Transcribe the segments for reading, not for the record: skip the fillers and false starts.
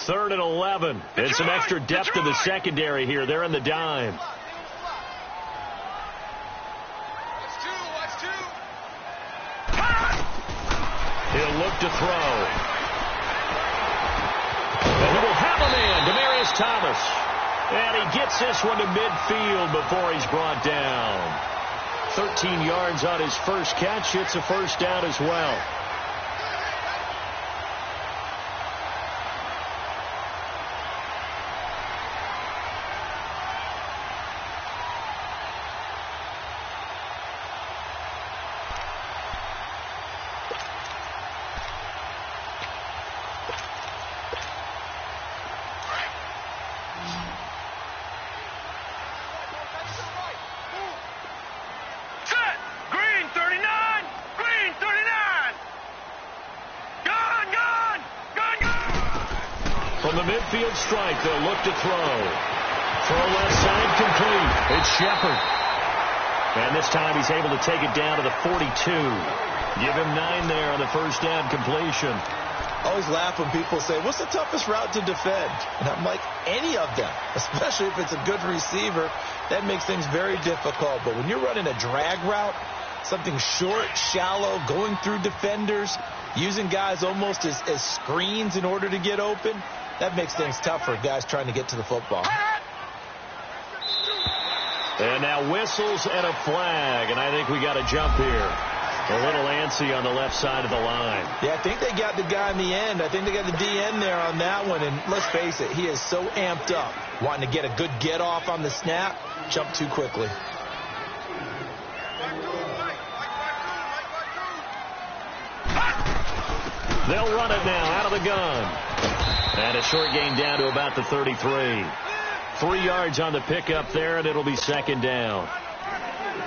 3rd and 11. And some extra depth to the secondary here. They're in the dime. He'll look to throw. And he will have a man, Demaryius Thomas. And he gets this one to midfield before he's brought down. 13 yards on his first catch. It's a first down as well. From the midfield strike, they'll look to throw. Throw left side complete. It's Shepard. And this time he's able to take it down to the 42. Give him 9 there on the first down completion. I always laugh when people say, what's the toughest route to defend? And I'm like, any of them, especially if it's a good receiver. That makes things very difficult. But when you're running a drag route, something short, shallow, going through defenders, using guys almost as screens in order to get open, that makes things tough for guys trying to get to the football. And now whistles and a flag, and I think we got a jump here. A little antsy on the left side of the line. Yeah, I think they got the guy in the end. I think they got the DN there on that one, and let's face it, he is so amped up, wanting to get a good get-off on the snap, jump too quickly. They'll run it now out of the gun. And a short gain down to about the 33. 3 yards on the pickup there, and it'll be second down.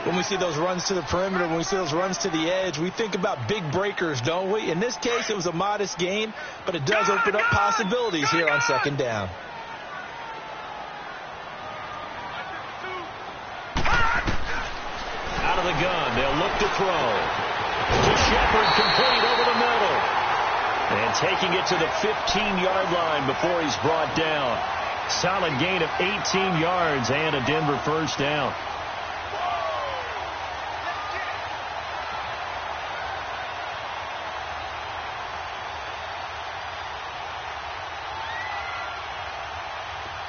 When we see those runs to the perimeter, when we see those runs to the edge, we think about big breakers, don't we? In this case, it was a modest gain, but it does open up possibilities here on second down. Out of the gun, they'll look to throw. To Shepard, complete over the middle. And taking it to the 15-yard line before he's brought down. Solid gain of 18 yards and a Denver first down.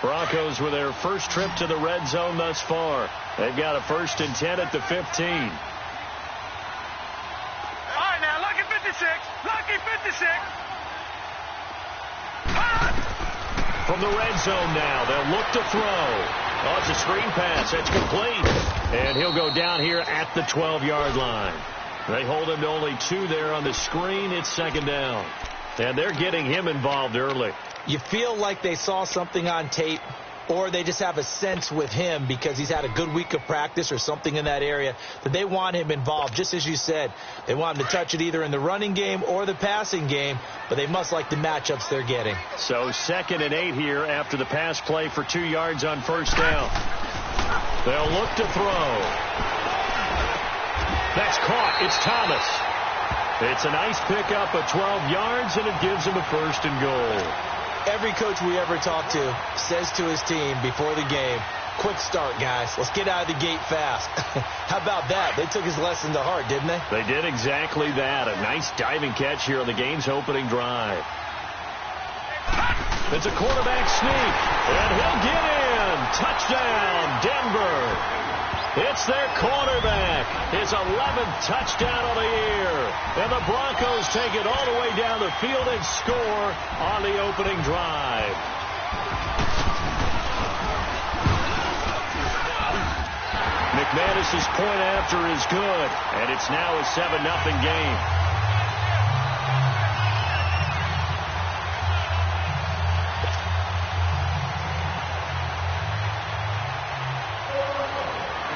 Broncos with their first trip to the red zone thus far. They've got a 1st and 10 at the 15. All right, now, lucky 56. Lucky 56. From the red zone now, they'll look to throw. Oh, it's a screen pass. It's complete. And he'll go down here at the 12-yard line. They hold him to only 2 there on the screen. It's second down. And they're getting him involved early. You feel like they saw something on tape, or they just have a sense with him because he's had a good week of practice or something in that area that they want him involved. Just as you said, they want him to touch it either in the running game or the passing game, but they must like the matchups they're getting. So 2nd and 8 here after the pass play for 2 yards on first down. They'll look to throw. That's caught. It's Thomas. It's a nice pickup of 12 yards, and it gives him a 1st and goal. Every coach we ever talk to says to his team before the game, quick start, guys. Let's get out of the gate fast. How about that? They took his lesson to heart, didn't they? They did exactly that. A nice diving catch here on the game's opening drive. It's a quarterback sneak, and he'll get in. Touchdown, Denver. It's their quarterback. His 11th touchdown of the year. And the Broncos take it all the way down the field and score on the opening drive. McManus's point after is good, and it's now a 7-0 game.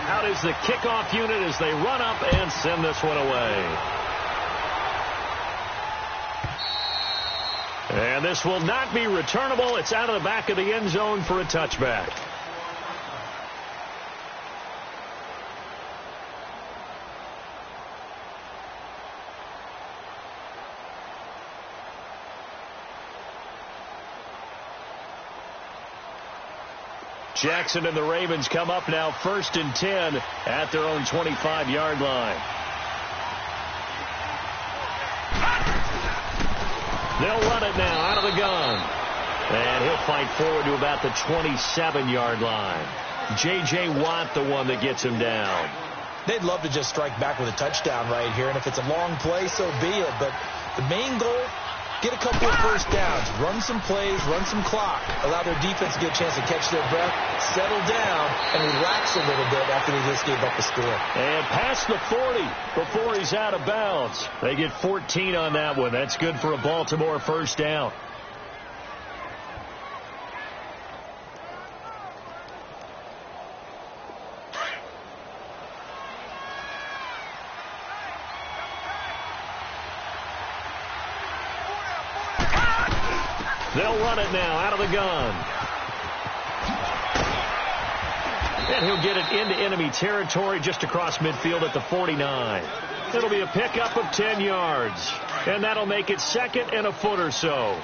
Out is the kickoff unit as they run up and send this one away. And this will not be returnable. It's out of the back of the end zone for a touchback. Jackson and the Ravens come up now 1st and 10 at their own 25-yard line. They'll run it now out of the gun. And he'll fight forward to about the 27-yard line. J.J. Watt, the one that gets him down. They'd love to just strike back with a touchdown right here, and if it's a long play, so be it. But the main goal, get a couple of first downs, run some plays, run some clock, allow their defense to get a chance to catch their breath, settle down, and relax a little bit after they just gave up the score. And past the 40 before he's out of bounds. They get 14 on that one. That's good for a Baltimore first down. They'll run it now out of the gun. And he'll get it into enemy territory just across midfield at the 49. It'll be a pickup of 10 yards. And that'll make it 2nd and a foot or so.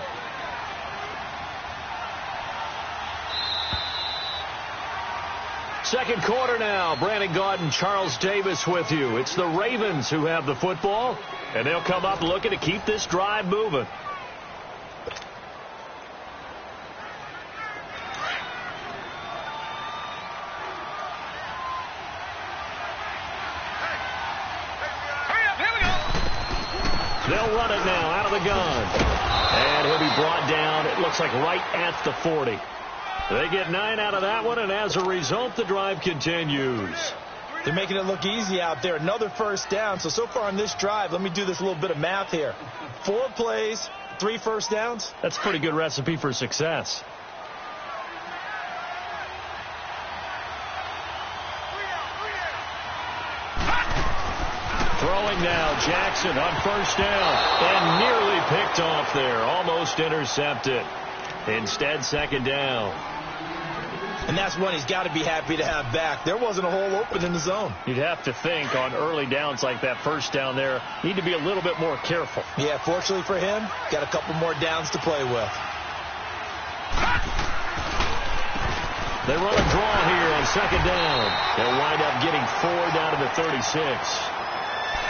Second quarter now. Brandon Gaudin and Charles Davis with you. It's the Ravens who have the football. And they'll come up looking to keep this drive moving. They'll run it now out of the gun. And he'll be brought down, it looks like right at the 40. They get 9 out of that one, and as a result, the drive continues. They're making it look easy out there. Another first down. So far on this drive, let me do this little bit of math here. 4 plays, 3 first downs. That's a pretty good recipe for success. Throwing now, Jackson on first down, and nearly picked off there, almost intercepted. Instead, second down. And that's one he's got to be happy to have back. There wasn't a hole open in the zone. You'd have to think on early downs like that first down there, need to be a little bit more careful. Yeah, fortunately for him, got a couple more downs to play with. They run a draw here on second down. They'll wind up getting 4 down to the 36.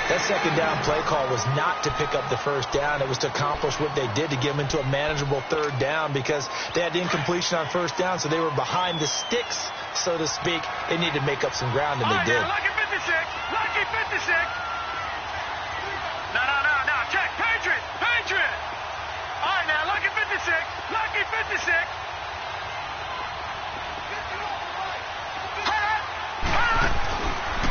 That second down play call was not to pick up the first down. It was to accomplish what they did, to get them into a manageable third down, because they had incompletion on first down, so they were behind the sticks, so to speak. They needed to make up some ground, and they did. Lucky 56. Lucky 56. No. Check. Patriot. All right, now, lucky 56. Lucky 56.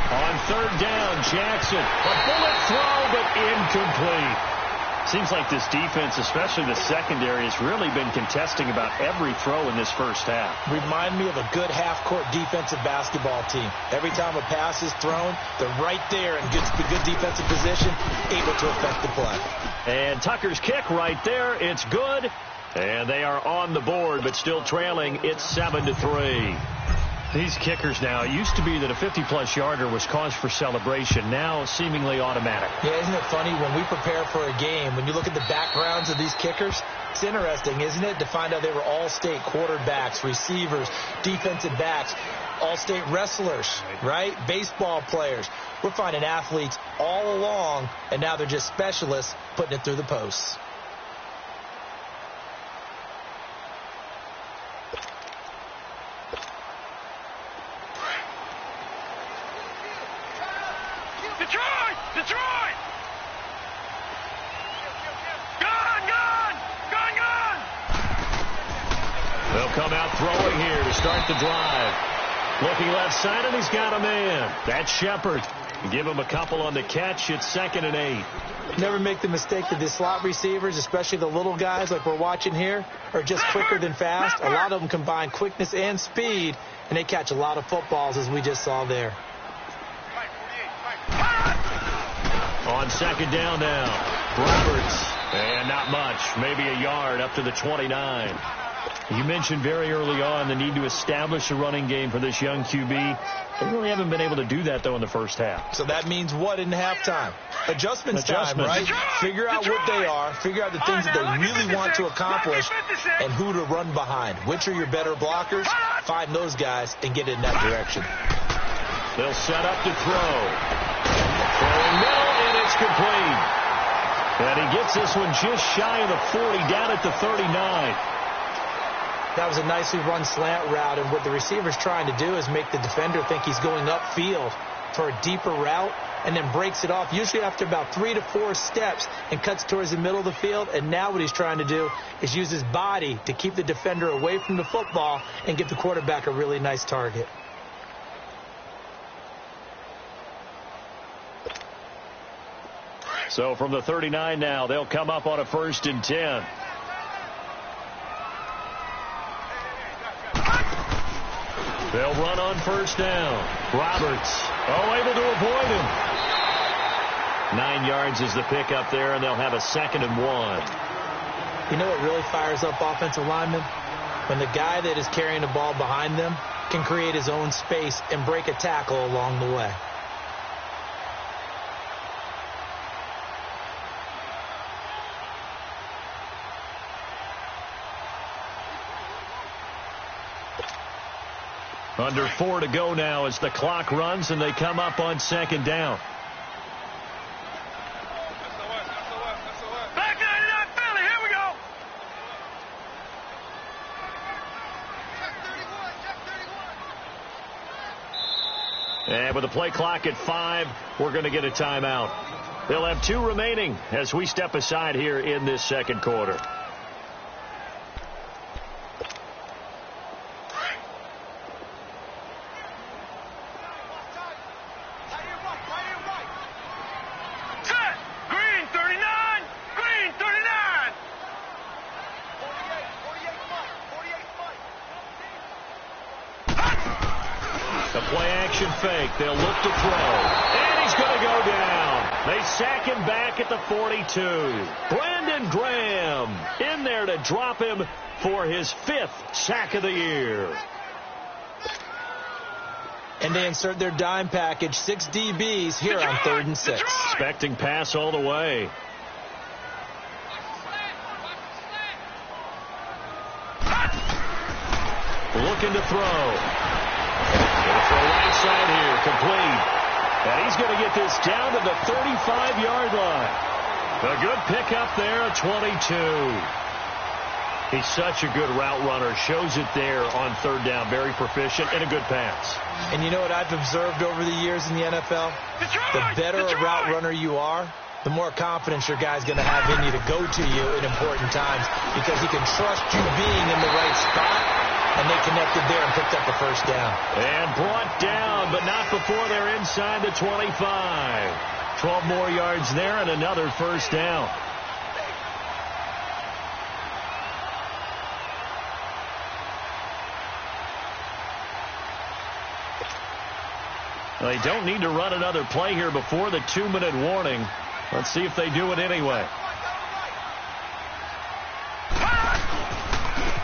On third down, Jackson. A bullet throw, but incomplete. Seems like this defense, especially the secondary, has really been contesting about every throw in this first half. Remind me of a good half-court defensive basketball team. Every time a pass is thrown, they're right there in good defensive position, able to affect the play. And Tucker's kick right there. It's good. And they are on the board, but still trailing. It's 7-3. These kickers now, it used to be that a 50-plus yarder was cause for celebration. Now seemingly automatic. Yeah, isn't it funny when we prepare for a game, when you look at the backgrounds of these kickers, it's interesting, isn't it, to find out they were all-state quarterbacks, receivers, defensive backs, all-state wrestlers, right? Baseball players. We're finding athletes all along, and now they're just specialists putting it through the posts. Detroit! Gun! They'll come out throwing here to start the drive. Looking left side, and he's got a man. That's Shepard. Give him a couple on the catch. It's 2nd and 8. Never make the mistake that the slot receivers, especially the little guys like we're watching here, are just quicker than fast. A lot of them combine quickness and speed, and they catch a lot of footballs, as we just saw there. On second down now, Roberts, and not much, maybe a yard up to the 29. You mentioned very early on the need to establish a running game for this young QB. They really haven't been able to do that, though, in the first half. So that means what in halftime? Adjustments time, right? Figure out what they are. Figure out the things that they really want to accomplish and who to run behind. Which are your better blockers? Find those guys and get in that direction. They'll set up to throw. Throwing middle, and it's complete. And he gets this one just shy of the 40, down at the 39. That was a nicely run slant route, and what the receiver's trying to do is make the defender think he's going upfield for a deeper route, and then breaks it off, usually after about 3 to 4 steps, and cuts towards the middle of the field. And now what he's trying to do is use his body to keep the defender away from the football and give the quarterback a really nice target. So from the 39 now, they'll come up on a 1st and 10. They'll run on 1st down. Roberts, able to avoid him. 9 yards is the pickup there, and they'll have a 2nd and 1. You know what really fires up offensive linemen? When the guy that is carrying the ball behind them can create his own space and break a tackle along the way. Under 4 to go now as the clock runs, and they come up on 2nd down. Back 99 Philly, here we go. And with the play clock at 5, we're going to get a timeout. They'll have 2 remaining as we step aside here in this 2nd quarter. Fake. They'll look to throw. And he's going to go down. They sack him back at the 42. Brandon Graham in there to drop him for his 5th sack of the year. And they insert their dime package, 6 DBs here on 3rd and 6. Expecting pass all the way. Looking to throw. For right side here, complete. And he's going to get this down to the 35-yard line. A good pickup there at 22. He's such a good route runner. Shows it there on 3rd down. Very proficient and a good pass. And you know what I've observed over the years in the NFL? The better a route runner you are, the more confidence your guy's going to have in you to go to you in important times, because he can trust you being in the right spot. And they connected there and picked up the 1st down. And brought down, but not before they're inside the 25. 12 more yards there and another 1st down. They don't need to run another play here before the 2-minute warning. Let's see if they do it anyway.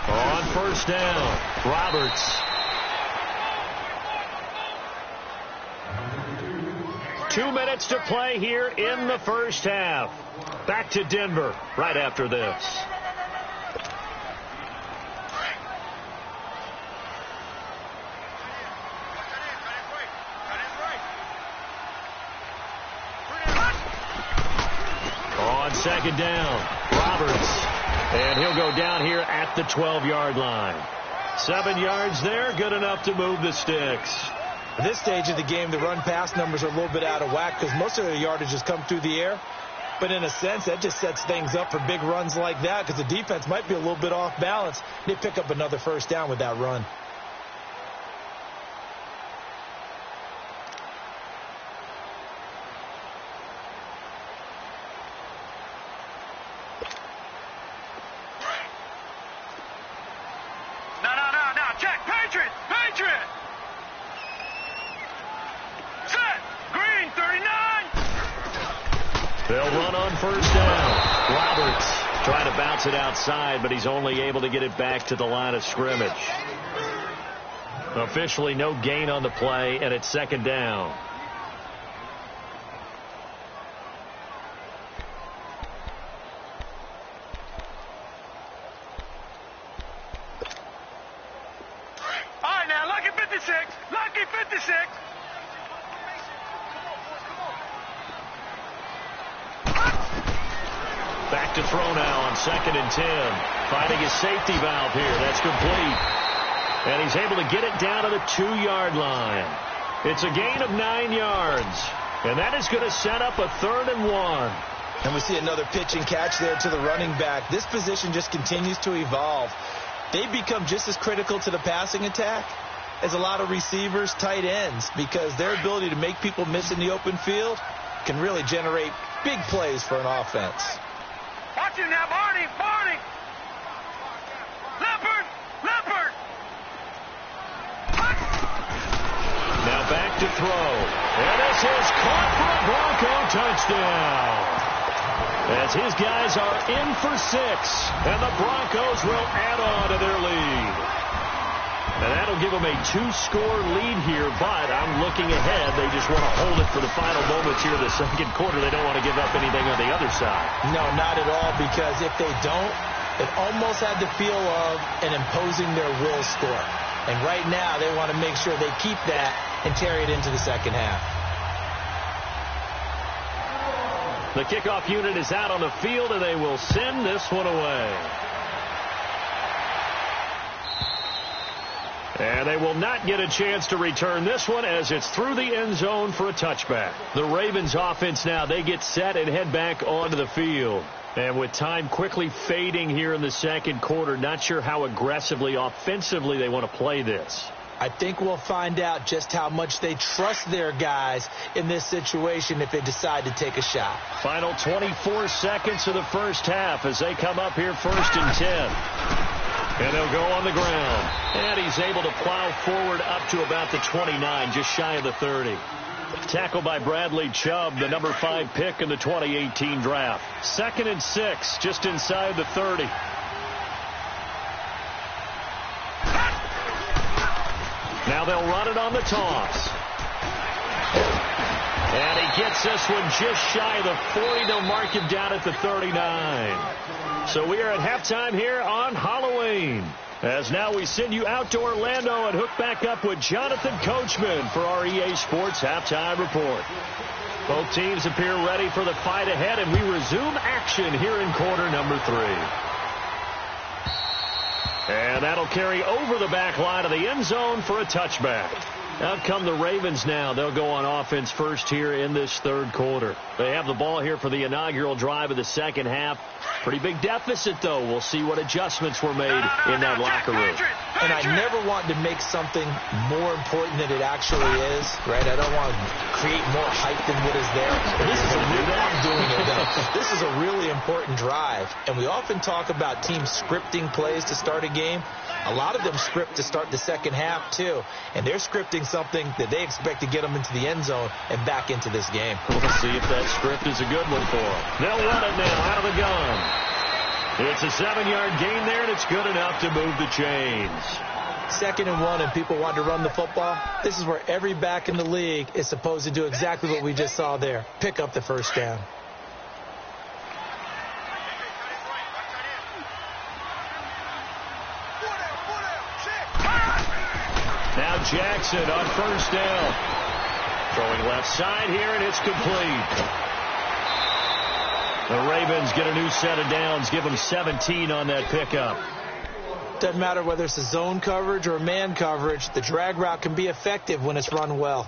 On 1st down, Roberts. 2 minutes to play here in the 1st half. Back to Denver right after this. On 2nd down, Roberts. And he'll go down here at the 12-yard line. 7 yards there, good enough to move the sticks. At this stage of the game, the run-pass numbers are a little bit out of whack because most of their yardage has come through the air. But in a sense, that just sets things up for big runs like that because the defense might be a little bit off balance. They pick up another 1st down with that run. Check, Patriot! Patriot! Set! Green, 39! They'll run on 1st down. Roberts Trying to bounce it outside, but he's only able to get it back to the line of scrimmage. Officially no gain on the play, and it's second down. All right, now, lucky 56. Lucky 56. Back to throw now on 2nd and 10. Finding his safety valve here. That's complete. And he's able to get it down to the 2-yard line. It's a gain of 9 yards. And that is going to set up a 3rd and 1. And we see another pitch and catch there to the running back. This position just continues to evolve. They become just as critical to the passing attack as a lot of receivers, tight ends, because their ability to make people miss in the open field can really generate big plays for an offense. Watch him now, Barney. Barney. Leopard. Leopard. Now back to throw. And this is caught for a Bronco touchdown. As his guys are in for 6. And the Broncos will add on to their lead. And that'll give them a 2-score lead here, but I'm looking ahead. They just want to hold it for the final moments here in the second quarter. They don't want to give up anything on the other side. No, not at all, because if they don't, it almost had the feel of an imposing their will score. And right now, they want to make sure they keep that and carry it into the second half. The kickoff unit is out on the field, and they will send this one away. And they will not get a chance to return this one as it's through the end zone for a touchback. The Ravens offense now, they get set and head back onto the field. And with time quickly fading here in the second quarter, not sure how aggressively, offensively they want to play this. I think we'll find out just how much they trust their guys in this situation if they decide to take a shot. Final 24 seconds of the first half as they come up here 1st and 10. And they'll go on the ground. And he's able to plow forward up to about the 29, just shy of the 30. Tackled by Bradley Chubb, the number 5 pick in the 2018 draft. 2nd and 6, just inside the 30. Now they'll run it on the toss. And he gets this one just shy of the 40. They'll mark him down at the 39. So we are at halftime here on Halloween. As now we send you out to Orlando and hook back up with Jonathan Coachman for our EA Sports Halftime Report. Both teams appear ready for the fight ahead, and we resume action here in quarter number 3. And that'll carry over the back line of the end zone for a touchback. Out come the Ravens now. They'll go on offense first here in this third quarter. They have the ball here for the inaugural drive of the second half. Pretty big deficit, though. We'll see what adjustments were made in that locker room. And I never want to make something more important than it actually is, right? I don't want to create more hype than what is there. But this is a really, I'm doing it, though. This is a really important drive. And we often talk about teams scripting plays to start a game. A lot of them script to start the second half, too. And they're scripting something that they expect to get them into the end zone and back into this game. We'll see if that script is a good one for them. They'll run it now out of the gun. It's a 7-yard gain there, and it's good enough to move the chains. 2nd and 1, and people want to run the football. This is where every back in the league is supposed to do exactly what we just saw there. Pick up the first down. Now Jackson on first down. Throwing left side here, and it's complete. The Ravens get a new set of downs, give them 17 on that pickup. Doesn't matter whether it's a zone coverage or man coverage, the drag route can be effective when it's run well.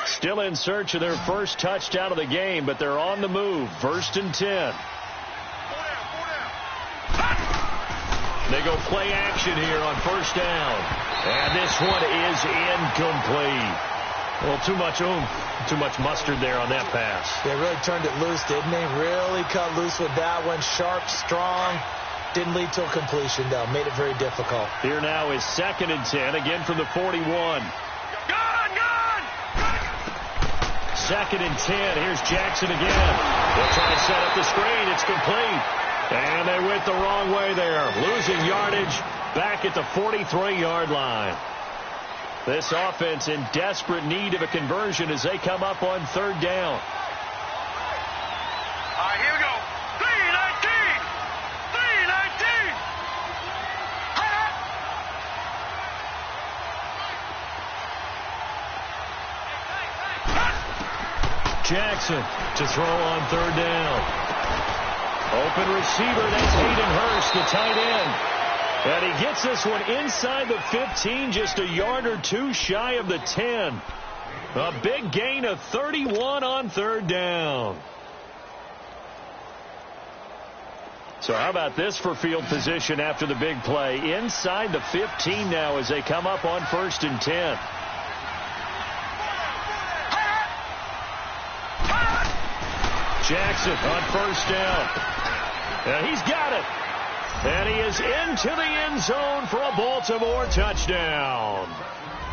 Still in search of their first touchdown of the game, but they're on the move. 1st and 10. They go play action here on first down. And this one is incomplete. Well, too much oomph, too much mustard there on that pass. They really turned it loose, didn't they? Really cut loose with that one. Sharp, strong. Didn't lead to a completion, though. Made it very difficult. Here now is 2nd and 10, again from the 41. Gone! 2nd and 10. Here's Jackson again. They'll try to set up the screen. It's complete. And they went the wrong way there. Losing yardage back at the 43-yard line. This offense in desperate need of a conversion as they come up on 3rd down. All right, here we go. 3-19! 3-19! Jackson to throw on 3rd down. Open receiver, that's Hayden Hurst, the tight end. And he gets this one inside the 15, just a yard or two shy of the 10. A big gain of 31 on 3rd down. So how about this for field position after the big play? Inside the 15 now as they come up on 1st and 10. Jackson on 1st down. And he's got it. And he is into the end zone for a Baltimore touchdown.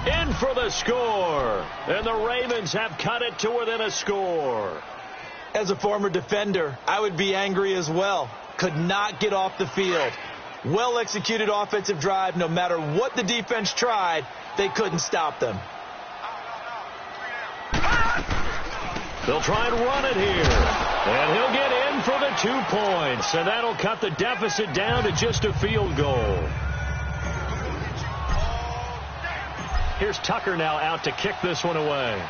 In for the score. And the Ravens have cut it to within a score. As a former defender, I would be angry as well. Could not get off the field. Well-executed offensive drive. No matter what the defense tried, they couldn't stop them. They'll try and run it here. And he'll get in for the 2 points. And that'll cut the deficit down to just a field goal. Here's Tucker now out to kick this one away.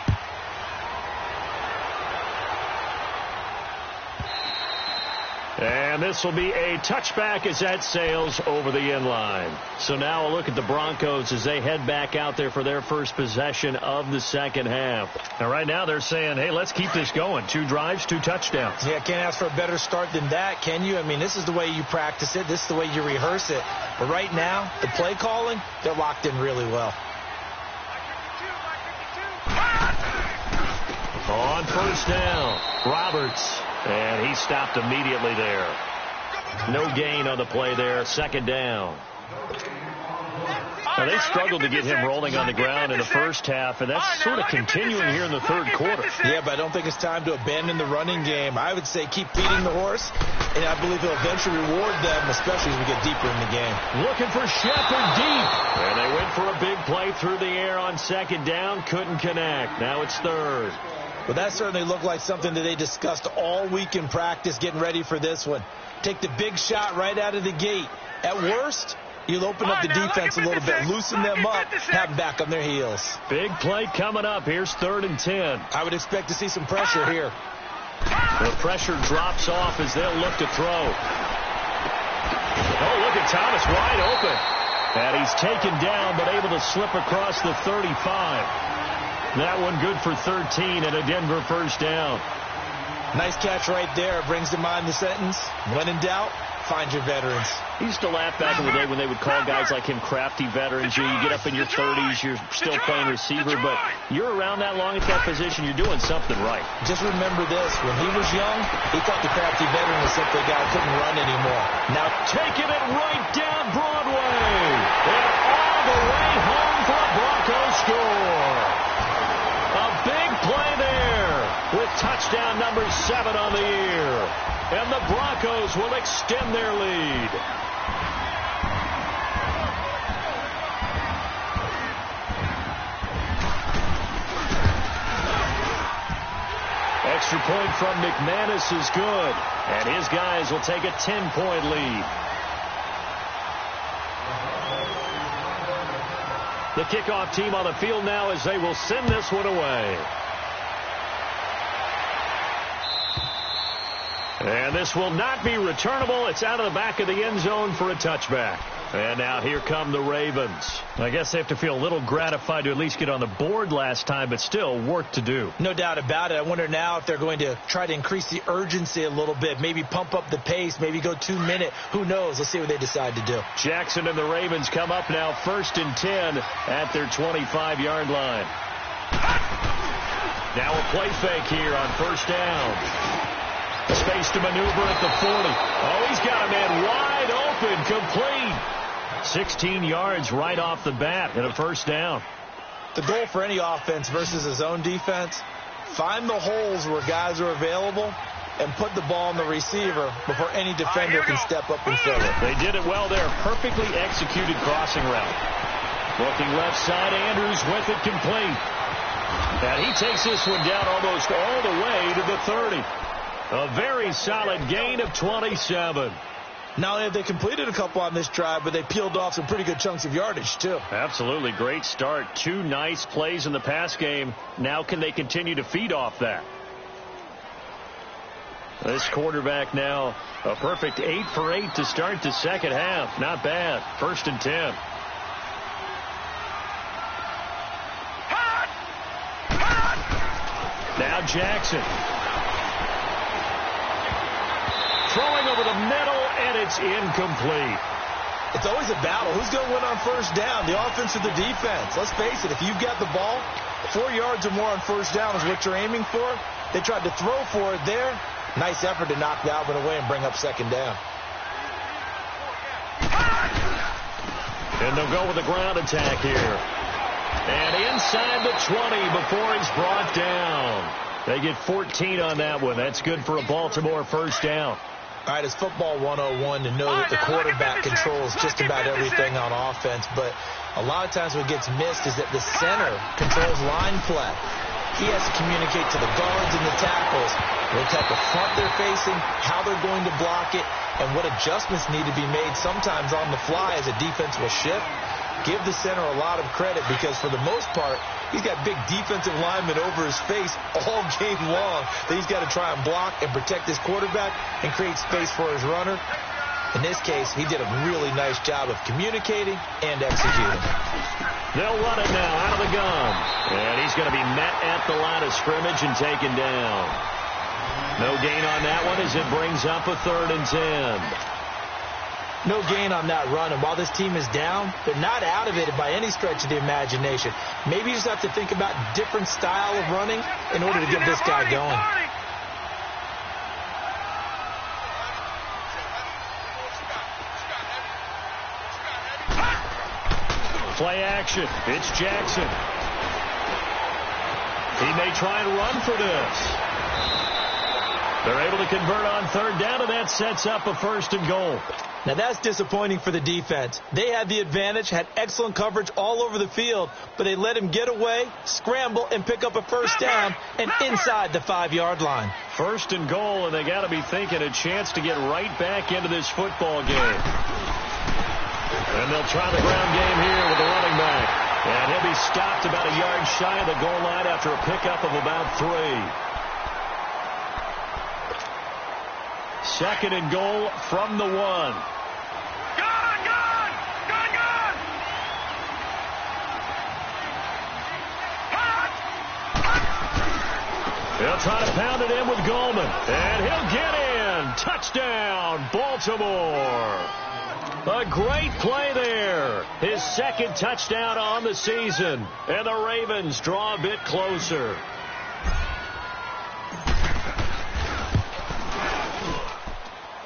And this will be a touchback as that sails over the end line. So now a look at the Broncos as they head back out there for their first possession of the second half. Now right now they're saying, hey, let's keep this going. 2 drives, 2 touchdowns. Yeah, can't ask for a better start than that, can you? I mean, this is the way you practice it. This is the way you rehearse it. But right now, the play calling, they're locked in really well. On 1st down, Roberts. And he stopped immediately there. No gain on the play there. 2nd down. Now, they struggled to get him rolling on the ground in the first half, and that's sort of continuing here in the 3rd quarter. Yeah, but I don't think it's time to abandon the running game. I would say keep feeding the horse, and I believe he'll eventually reward them, especially as we get deeper in the game. Looking for Shepard deep. And they went for a big play through the air on 2nd down. Couldn't connect. Now it's 3rd. Well, that certainly looked like something that they discussed all week in practice, getting ready for this one. Take the big shot right out of the gate. At worst, you'll open up the defense a little bit, loosen them up, have them back on their heels. Big play coming up. Here's 3rd and 10. I would expect to see some pressure here. The pressure drops off as they'll look to throw. Oh, look at Thomas wide open. And he's taken down, but able to slip across the 35. That one good for 13 and a Denver 1st down. Nice catch right there. Brings to mind the sentence, when in doubt, find your veterans. I used to laugh back in the day when they would call guys like him crafty veterans. You get up in your 30s, you're still playing receiver, but you're around that long at that position, you're doing something right. Just remember this. When he was young, he thought the crafty veteran was simply a guy who couldn't run anymore. Now taking it right down Broadway. And all the way home for a Broncos score. A big play there with touchdown number 7 on the year. And the Broncos will extend their lead. Extra point from McManus is good. And his guys will take a 10-point lead. The kickoff team on the field now as they will send this one away. And this will not be returnable. It's out of the back of the end zone for a touchback. And now here come the Ravens. I guess they have to feel a little gratified to at least get on the board last time, but still work to do. No doubt about it. I wonder now if they're going to try to increase the urgency a little bit, maybe pump up the pace, maybe go 2 minute. Who knows? Let's see what they decide to do. Jackson and the Ravens come up now 1st and 10 at their 25-yard line. Now a play fake here on 1st down. Space to maneuver at the 40. Oh, he's got a man wide open. open, complete. 16 yards right off the bat and a first down. The goal for any offense versus his own defense, find the holes where guys are available and put the ball on the receiver before any defender can step up and fill it. They did it well there. Perfectly executed crossing route. Looking left side, Andrews with it complete. And he takes this one down almost all the way to the 30. A very solid gain of 27. Not only have they completed a couple on this drive, but they peeled off some pretty good chunks of yardage, too. Absolutely. Great start. 2 nice plays in the pass game. Now can they continue to feed off that? This quarterback now a perfect 8 for 8 to start the second half. Not bad. 1st and 10. Now Jackson. Throwing over the middle, and it's incomplete. It's always a battle. Who's going to win on first down, the offense or the defense? Let's face it, if you've got the ball, 4 yards or more on first down is what you're aiming for. They tried to throw for it there. Nice effort to knock that one away and bring up second down. And they'll go with the ground attack here. And inside the 20 before he's brought down. They get 14 on that one. That's good for a Baltimore first down. All right, it's football 101 to know that the quarterback controls just about everything on offense, but a lot of times what gets missed is that the center controls line play. He has to communicate to the guards and the tackles what type of front they're facing, how they're going to block it, and what adjustments need to be made sometimes on the fly as a defense will shift. Give the center a lot of credit because for the most part, he's got big defensive linemen over his face all game long that he's got to try and block and protect his quarterback and create space for his runner. In this case, he did a really nice job of communicating and executing. They'll run it now out of the gun. And he's going to be met at the line of scrimmage and taken down. No gain on that one as it brings up a 3rd and 10. No gain on that run, and while this team is down, they're not out of it by any stretch of the imagination. Maybe you just have to think about different style of running in order to get this guy going. Play action. It's Jackson. He may try and run for this. They're able to convert on 3rd down, and that sets up a 1st and goal. Now that's disappointing for the defense. They had the advantage, had excellent coverage all over the field, but they let him get away, scramble, and pick up a first down and inside the 5-yard line. 1st and goal, and they got to be thinking a chance to get right back into this football game. And they'll try the ground game here with the running back. And he'll be stopped about a yard shy of the goal line after a pickup of about 3. 2nd and goal from the 1. Gone! They'll try to pound it in with Goldman. And he'll get in. Touchdown, Baltimore. A great play there. His 2nd touchdown on the season. And the Ravens draw a bit closer.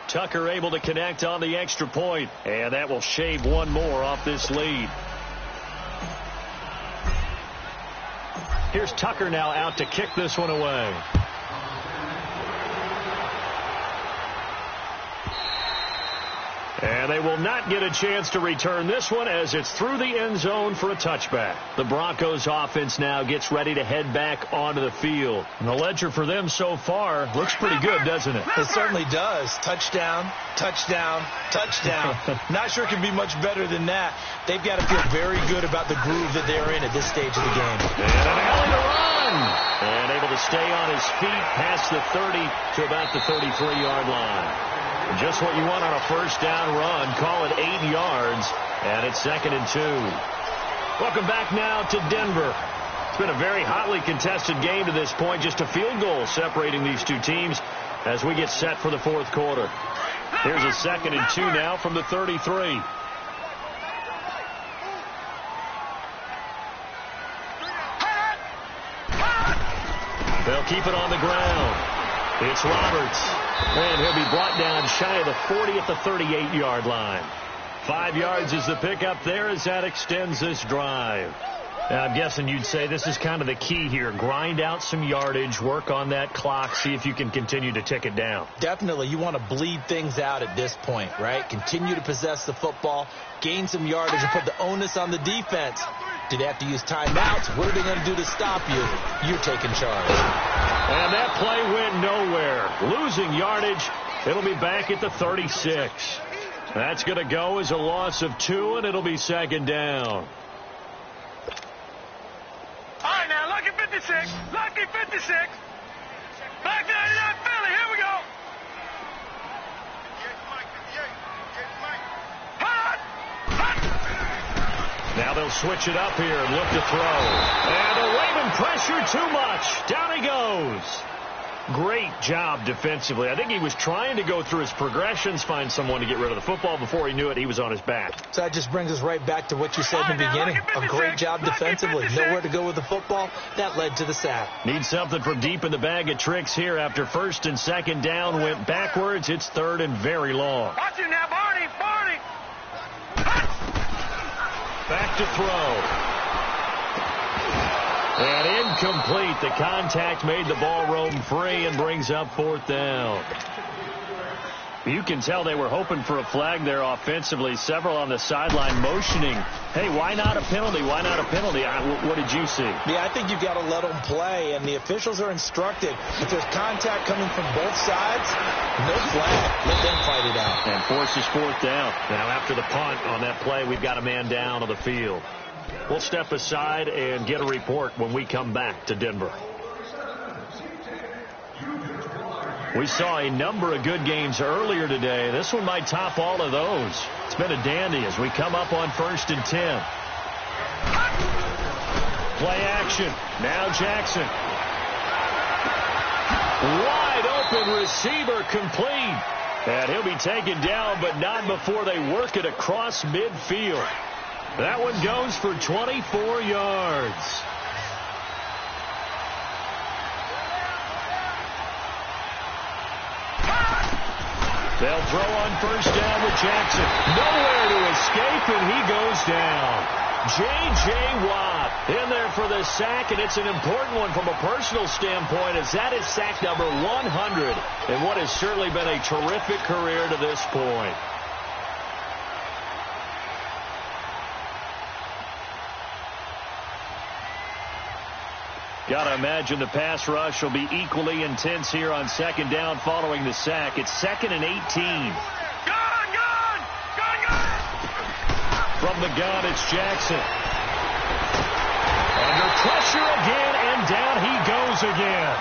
Tucker able to connect on the extra point, and that will shave one more off this lead. Here's Tucker now out to kick this one away. And they will not get a chance to return this one as it's through the end zone for a touchback. The Broncos offense now gets ready to head back onto the field. And the ledger for them so far looks pretty good, doesn't it? It certainly does. Touchdown, touchdown, touchdown. Not sure it can be much better than that. They've got to feel very good about the groove that they're in at this stage of the game. And an alley to run. And able to stay on his feet past the 30 to about the 33-yard line. Just what you want on a first down run. Call it 8 yards, and it's 2nd and 2. Welcome back now to Denver. It's been a very hotly contested game to this point. Just a field goal separating these two teams as we get set for the 4th quarter. Here's a 2nd and 2 now from the 33. They'll keep it on the ground. It's Roberts. And he'll be brought down shy of the 40 at the 38-yard line. 5 yards is the pickup there as that extends this drive. Now, I'm guessing you'd say this is kind of the key here. Grind out some yardage, work on that clock, see if you can continue to tick it down. Definitely. You want to bleed things out at this point, right? Continue to possess the football, gain some yardage, and put the onus on the defense. Do they have to use timeouts? What are they going to do to stop you? You're taking charge. And that play went nowhere. Losing yardage. It'll be back at the 36. That's going to go as a loss of 2, and it'll be second down. All right, now, lucky 56. Lucky 56. Back 99, Philly. Here we go. Hot! Hot! Now they'll switch it up here and look to throw. And the Raven pressure too much. Down he goes. Great job defensively. I think he was trying to go through his progressions, find someone to get rid of the football. Before he knew it, he was on his back. So that just brings us right back to what you said in the beginning. A great job defensively. Nowhere to go with the football. That led to the sack. Need something from deep in the bag of tricks here. After first and second down went backwards, it's third and very long. Watch him now, Barney. Barney. Back to throw. And incomplete. The contact made the ball roam free and brings up fourth down. You can tell they were hoping for a flag there offensively. Several on the sideline motioning. Hey, why not a penalty? Why not a penalty? What did you see? Yeah, I think you've got to let them play, and the officials are instructed. If there's contact coming from both sides, no flag. Let them fight it out. And forces fourth down. Now after the punt on that play, we've got a man down on the field. We'll step aside and get a report when we come back to Denver. We saw a number of good games earlier today. This one might top all of those. It's been a dandy as we come up on 1st and 10. Play action. Now Jackson. Wide open receiver complete. And he'll be taken down, but not before they work it across midfield. That one goes for 24 yards. They'll throw on first down with Jackson. Nowhere to escape, and he goes down. J.J. Watt in there for the sack, and it's an important one from a personal standpoint, as that is sack number 100 in what has certainly been a terrific career to this point. Got to imagine the pass rush will be equally intense here on second down following the sack. It's 2nd and 18. Gun! From the gun, it's Jackson. Under pressure again, and down he goes again.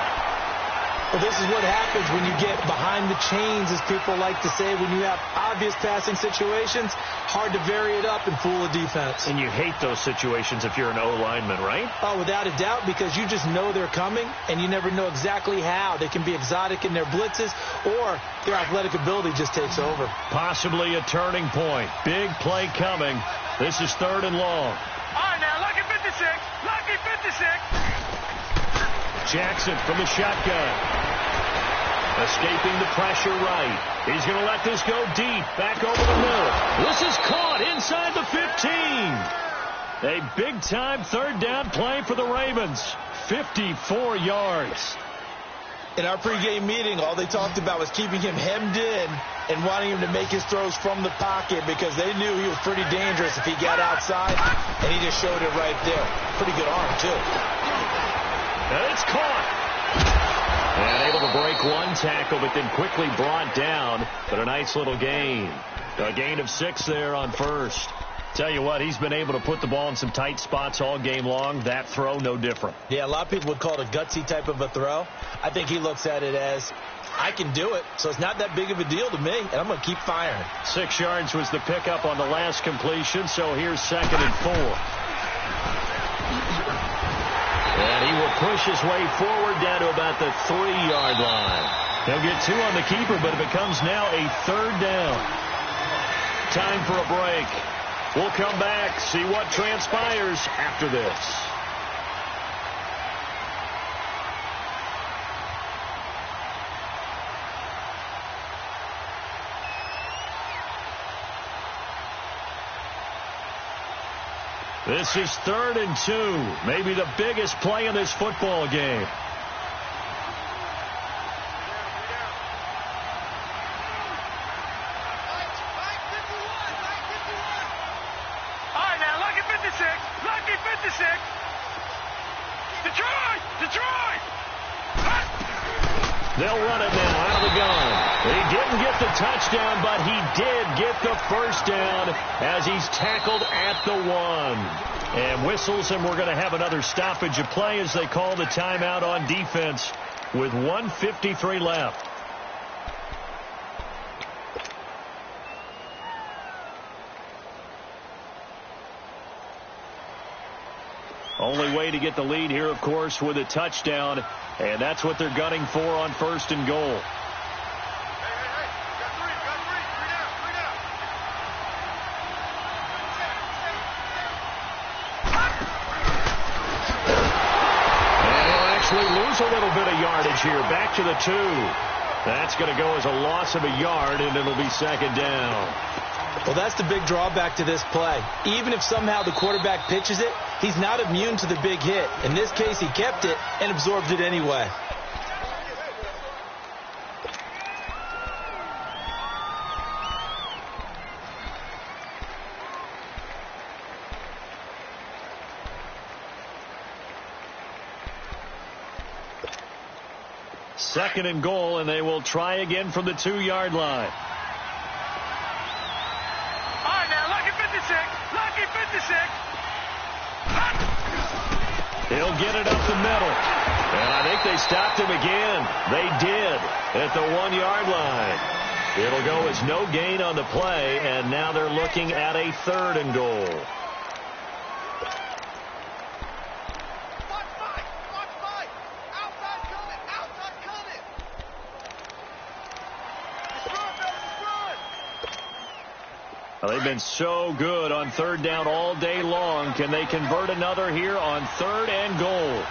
Well, this is what happens when you get behind the chains, as people like to say. When you have obvious passing situations, hard to vary it up and fool a defense. And you hate those situations if you're an O-lineman, right? Oh, without a doubt, because you just know they're coming, and you never know exactly how. They can be exotic in their blitzes, or their athletic ability just takes over. Possibly a turning point. Big play coming. This is 3rd and long. All right, now, lucky 56. Lucky 56. Jackson from the shotgun. Escaping the pressure right. He's going to let this go deep. Back over the middle. This is caught inside the 15. A big-time 3rd down play for the Ravens. 54 yards. In our pregame meeting, all they talked about was keeping him hemmed in and wanting him to make his throws from the pocket, because they knew he was pretty dangerous if he got outside, and he just showed it right there. Pretty good arm, too. And it's caught. And able to break one tackle, but then quickly brought down. But a nice little gain. A gain of 6 there on first. Tell you what, he's been able to put the ball in some tight spots all game long. That throw, no different. Yeah, a lot of people would call it a gutsy type of a throw. I think he looks at it as, I can do it, so it's not that big of a deal to me, and I'm going to keep firing. 6 yards was the pickup on the last completion, so here's 2nd and 4. And he will push his way forward down to about the 3-yard line. He'll get 2 on the keeper, but it becomes now a 3rd down. Time for a break. We'll come back, see what transpires after this. This is 3rd and 2. Maybe the biggest play in this football game. All right, now, lucky 56. Lucky 56. Detroit! Detroit! They'll run it now out of the gun. He didn't get the touchdown, but he did get the first down as he's tackled at the 1. And whistles, and we're going to have another stoppage of play as they call the timeout on defense with 1:53 left. Only way to get the lead here, of course, with a touchdown, and that's what they're gunning for on 1st and goal. And he'll actually lose a little bit of yardage here. Back to the 2. That's going to go as a loss of a yard, and it'll be 2nd down. Well, that's the big drawback to this play. Even if somehow the quarterback pitches it, he's not immune to the big hit. In this case, he kept it and absorbed it anyway. Second and goal, and they will try again from the 2-yard line. All right, now, lucky 56. Lucky 56. He'll get it up the middle. And I think they stopped him again. They did at the 1-yard line. It'll go as no gain on the play, and now they're looking at a 3rd and goal. Well, they've been so good on 3rd down all day long. Can they convert another here on 3rd and goal?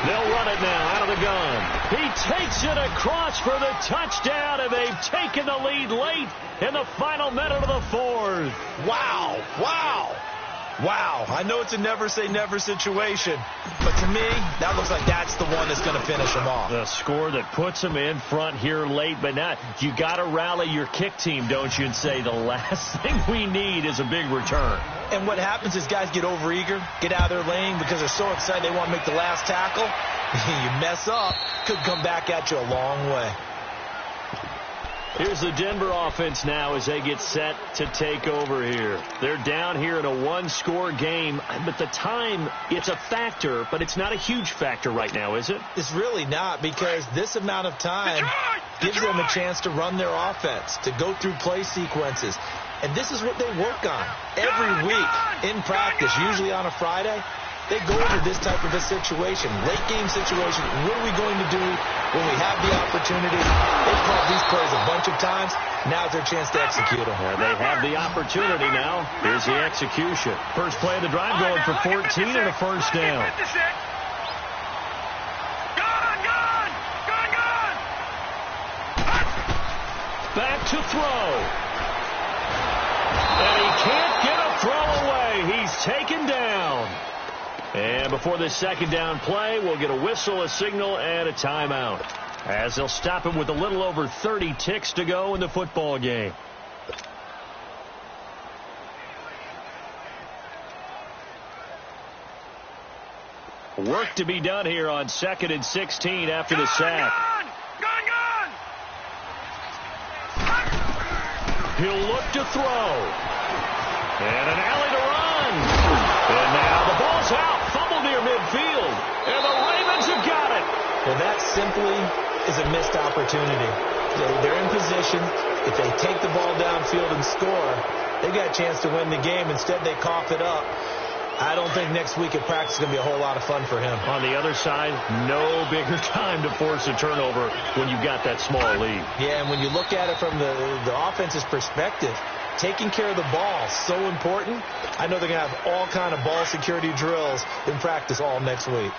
They'll run it now out of the gun. He takes it across for the touchdown, and they've taken the lead late in the final minute of the 4th. Wow. Wow. Wow. I know it's a never-say-never situation, but to me, that looks like that's the one that's going to finish them off. The score that puts them in front here late, but now you got to rally your kick team, don't you, and say the last thing we need is a big return. And what happens is guys get overeager, get out of their lane because they're so excited they want to make the last tackle. You mess up, could come back at you a long way. Here's the Denver offense now as they get set to take over here. They're down here in a 1-score game, but the time, it's a factor, but it's not a huge factor right now, is it? It's really not, because this amount of time gives them a chance to run their offense, to go through play sequences. And this is what they work on every week in practice, usually on a Friday. They go over this type of a situation, late game situation. What are we going to do when we have the opportunity? They've called these plays a bunch of times. Now's their chance to execute them. They have the opportunity now. Here's the execution. First play of the drive going for 14 and a first down. Back to throw. And he can't get a throw away. He's taken down. And before this 2nd down play, we'll get a whistle, a signal, and a timeout, as they'll stop him with a little over 30 ticks to go in the football game. Work to be done here on 2nd and 16 after the sack. He'll look to throw. And an alley to run. And now the ball's out. Fumble near midfield. And the Ravens have got it. Well, that simply is a missed opportunity. They're in position. If they take the ball downfield and score, they got a chance to win the game. Instead, they cough it up. I don't think next week at practice is going to be a whole lot of fun for him. On the other side, no bigger time to force a turnover when you've got that small lead. Yeah, and when you look at it from the offense's perspective, taking care of the ball is so important. I know they're going to have all kind of ball security drills in practice all next week.